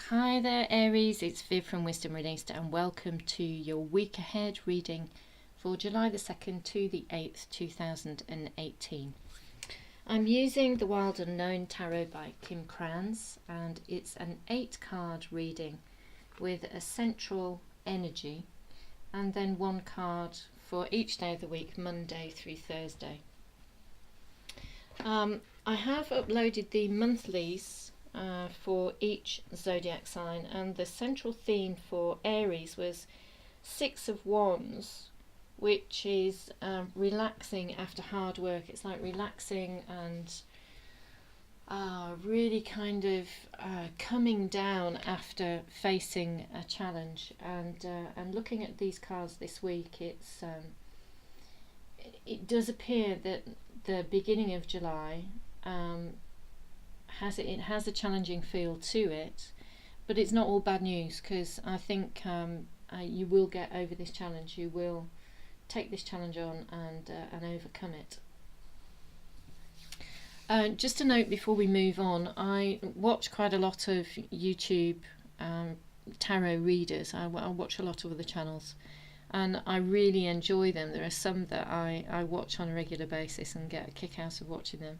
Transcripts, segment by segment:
Hi there, Aries. It's Viv from Wisdom Released, and welcome to your week ahead reading for July the 2nd to the 8th, 2018. I'm using the Wild Unknown Tarot by Kim Krans, and it's an 8-card reading with a central energy and then one card for each day of the week, Monday through Thursday. I have uploaded the monthlies for each zodiac sign, and the central theme for Aries was Six of Wands, which is relaxing after hard work. It's like relaxing and really kind of coming down after facing a challenge. And looking at these cards this week, it does appear that the beginning of July has a challenging feel to it, but it's not all bad news, because I think you will get over this challenge. You will take this challenge on and overcome it. Just a note before we move on, I watch quite a lot of YouTube tarot readers. I watch a lot of other channels, and I really enjoy them. There are some that I watch on a regular basis and get a kick out of watching them.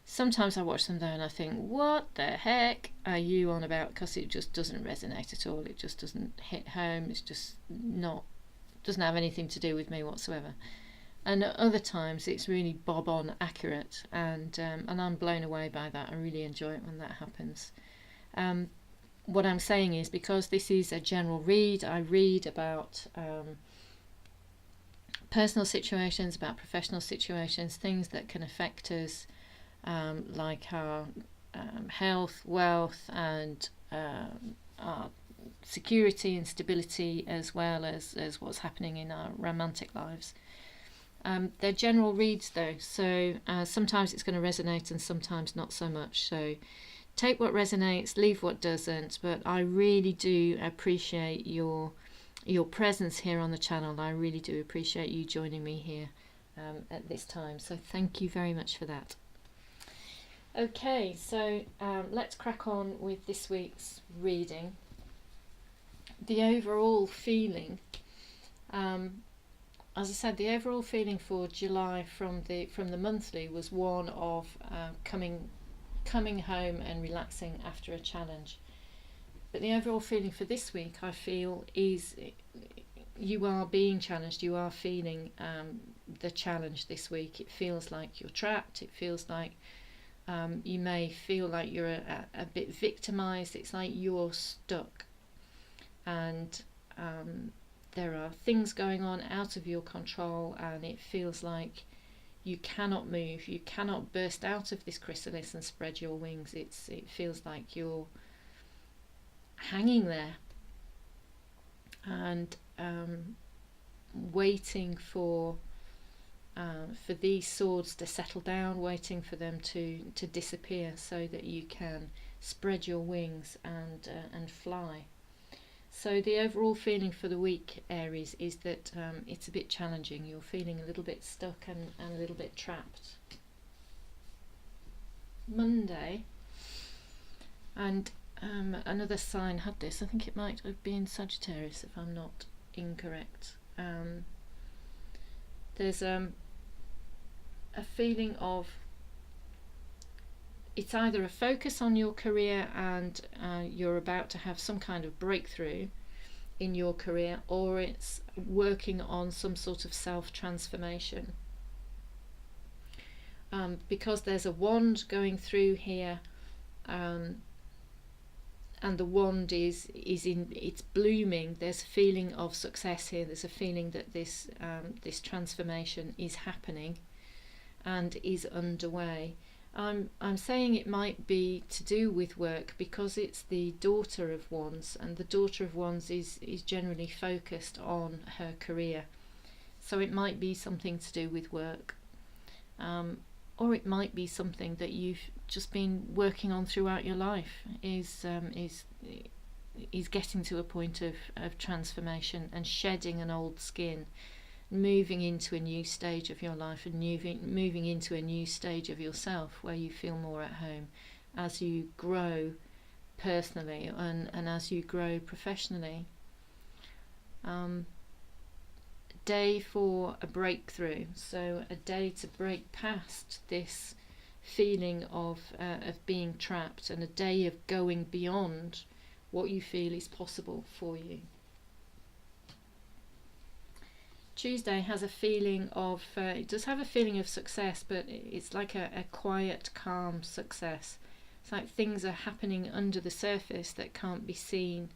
Sometimes I watch them though and I think, what the heck are you on about? Because it just doesn't resonate at all. It just doesn't hit home. It's just doesn't have anything to do with me whatsoever. And at other times it's really bob on accurate, and I'm blown away by that. I really enjoy it when that happens. What I'm saying is, because this is a general read, I read about personal situations, about professional situations, things that can affect us, like our health, wealth, and our security and stability, as well as what's happening in our romantic lives. They're general reads though, so sometimes it's going to resonate and sometimes not so much. So take what resonates, leave what doesn't. But I really do appreciate your presence here on the channel. I really do appreciate you joining me here at this time. So thank you very much for that. Okay, so let's crack on with this week's reading. The overall feeling, as I said, the overall feeling for July from the monthly was one of coming home and relaxing after a challenge. But the overall feeling for this week, I feel, is you are being challenged. You are feeling the challenge this week. It feels like you're trapped. It feels like you may feel like you're a bit victimized. It's like you're stuck, and there are things going on out of your control, and it feels like you cannot move. You cannot burst out of this chrysalis and spread your wings. It feels like you're hanging there and waiting for these swords to settle down, waiting for them to disappear, so that you can spread your wings and fly. So the overall feeling for the week, Aries, is that it's a bit challenging. You're feeling a little bit stuck and a little bit trapped. Monday, and another sign had this. I think it might have been Sagittarius, if I'm not incorrect. There's a feeling of, it's either a focus on your career and you're about to have some kind of breakthrough in your career, or it's working on some sort of self-transformation. Because there's a wand going through here, and the wand it's blooming. There's a feeling of success here. There's a feeling that this transformation is happening and is underway. I'm saying it might be to do with work, because it's the Daughter of Wands, and the Daughter of Wands is generally focused on her career. So it might be something to do with work, or it might be something that you've just been working on throughout your life, is getting to a point of transformation and shedding an old skin, moving into a new stage of your life, and moving into a new stage of yourself where you feel more at home as you grow personally and as you grow professionally. Day for a breakthrough, so a day to break past this feeling of being trapped, and a day of going beyond what you feel is possible for you. Tuesday has a feeling of, it does have a feeling of success, but it's like a quiet, calm success. It's like things are happening under the surface that can't be seen.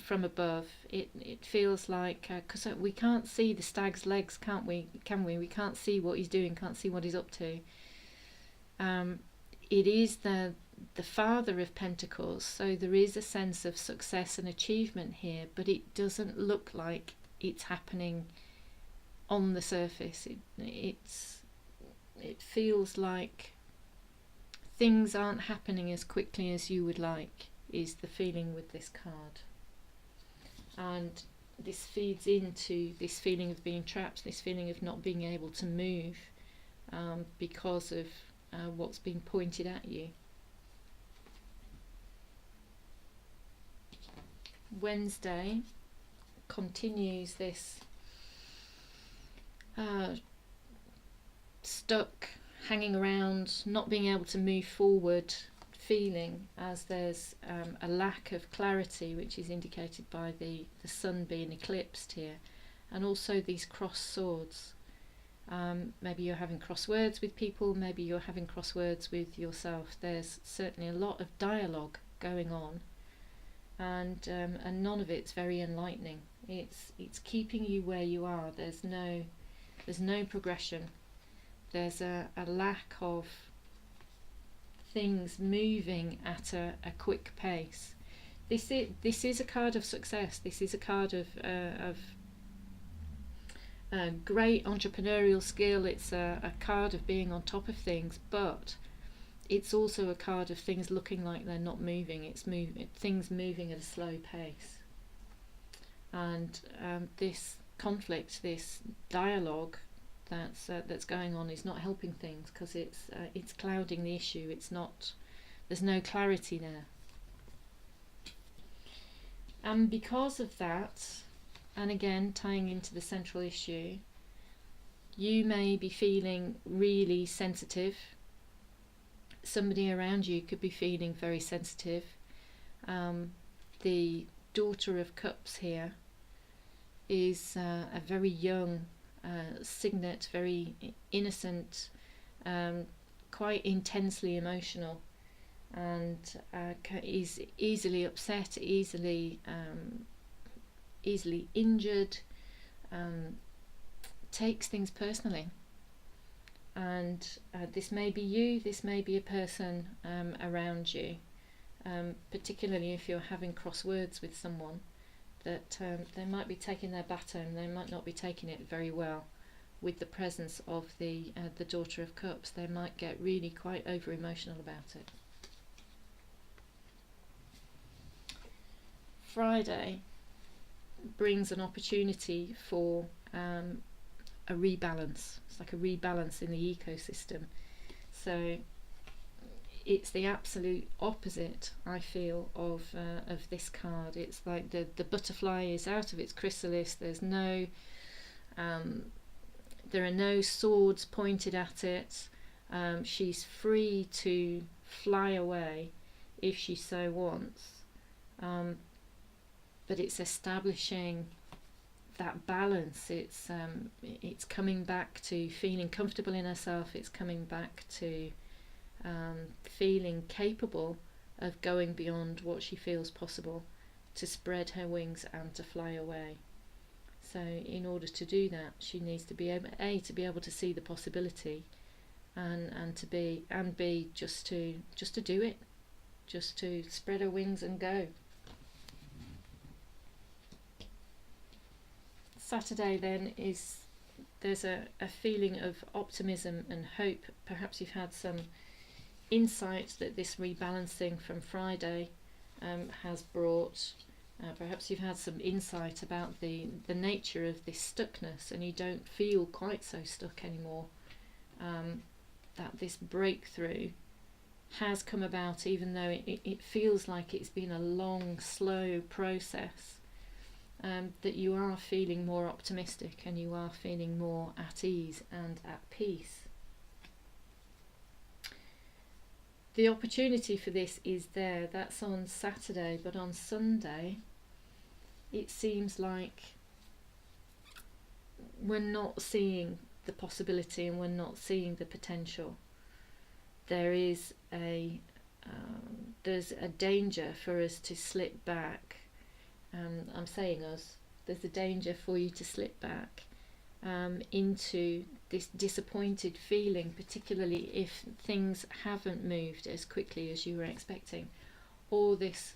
From above. It feels like, because we can't see the stag's legs, can't we? Can we? We can't see what he's doing, can't see what he's up to. It is the Father of Pentacles, so there is a sense of success and achievement here, but it doesn't look like it's happening on the surface. It feels like things aren't happening as quickly as you would like, is the feeling with this card. And this feeds into this feeling of being trapped, this feeling of not being able to move because of what's being pointed at you. Wednesday continues this stuck, hanging around, not being able to move forward feeling, as there's a lack of clarity, which is indicated by the sun being eclipsed here, and also these crossed swords. Maybe you're having cross words with people, maybe you're having cross words with yourself. There's certainly a lot of dialogue going on, and none of it's very enlightening. It's keeping you where you are. There's no progression. There's a lack of things moving at a quick pace. This is a card of success. This is a card of great entrepreneurial skill. It's a card of being on top of things, but it's also a card of things looking like they're not moving. It's things moving at a slow pace, and this conflict, this dialogue that's going on is not helping things, because it's clouding the issue. There's no clarity there, and because of that, and again tying into the central issue, you may be feeling really sensitive. Somebody around you could be feeling very sensitive. The Daughter of Cups here is a very young signet, very innocent, quite intensely emotional, and is easily upset, easily injured, takes things personally. And this may be you, this may be a person around you, particularly if you're having cross words with someone, that they might be taking their baton, they might not be taking it very well with the presence of the Daughter of Cups. They might get really quite over emotional about it. Friday brings an opportunity for a rebalance. It's like a rebalance in the ecosystem. So it's the absolute opposite, I feel, of this card. It's like the butterfly is out of its chrysalis. There are no swords pointed at it. She's free to fly away if she so wants. But it's establishing that balance. It's coming back to feeling comfortable in herself. It's coming back to feeling capable of going beyond what she feels possible, to spread her wings and to fly away. So in order to do that, she needs to be able to see the possibility, and to be just to do it, just to spread her wings and go. Saturday then there's a feeling of optimism and hope. Perhaps you've had some insight that this rebalancing from Friday has brought. Perhaps you've had some insight about the nature of this stuckness, and you don't feel quite so stuck anymore. that this breakthrough has come about, even though it feels like it's been a long, slow process, that you are feeling more optimistic and you are feeling more at ease and at peace. The opportunity for this is there. That's on Saturday, but on Sunday it seems like we're not seeing the possibility and we're not seeing the potential. There's a danger for us to slip back. I'm saying us. There's a danger for you to slip back into this disappointed feeling, particularly if things haven't moved as quickly as you were expecting, or this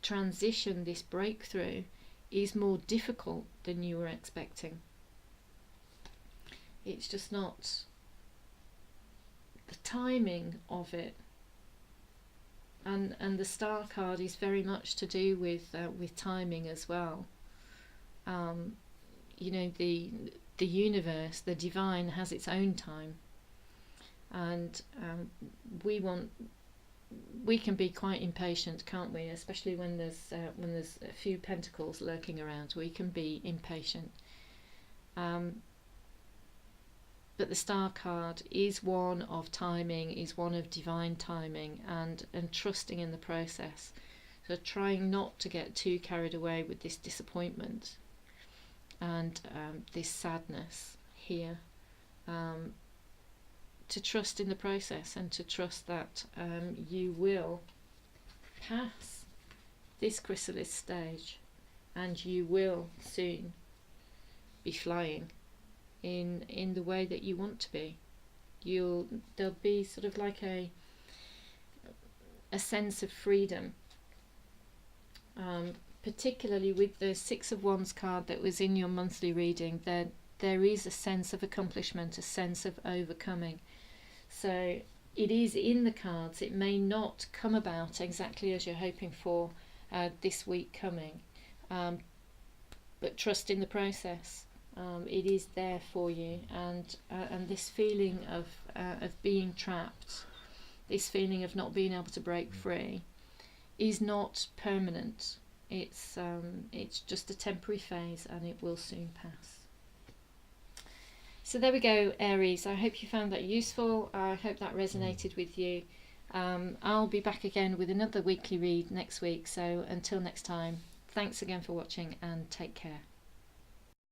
transition, this breakthrough, is more difficult than you were expecting. It's just not the timing of it. And the star card is very much to do with timing as well. You know, the universe, the divine, has its own time, and we can be quite impatient, can't we? Especially when there's a few pentacles lurking around, we can be impatient. But the star card is one of timing, is one of divine timing, and trusting in the process. So trying not to get too carried away with this disappointment and this sadness here. To trust in the process and to trust that you will pass this chrysalis stage and you will soon be flying in the way that you want to be. There'll be sort of like a sense of freedom, particularly with the Six of Wands card that was in your monthly reading. There is a sense of accomplishment, a sense of overcoming. So it is in the cards. It may not come about exactly as you're hoping for this week coming, but trust in the process. It is there for you, and this feeling of being trapped, this feeling of not being able to break free, is not permanent. It's just a temporary phase, and it will soon pass. So there we go, Aries. I hope you found that useful. I hope that resonated with you. I'll be back again with another weekly read next week. So until next time, thanks again for watching and take care.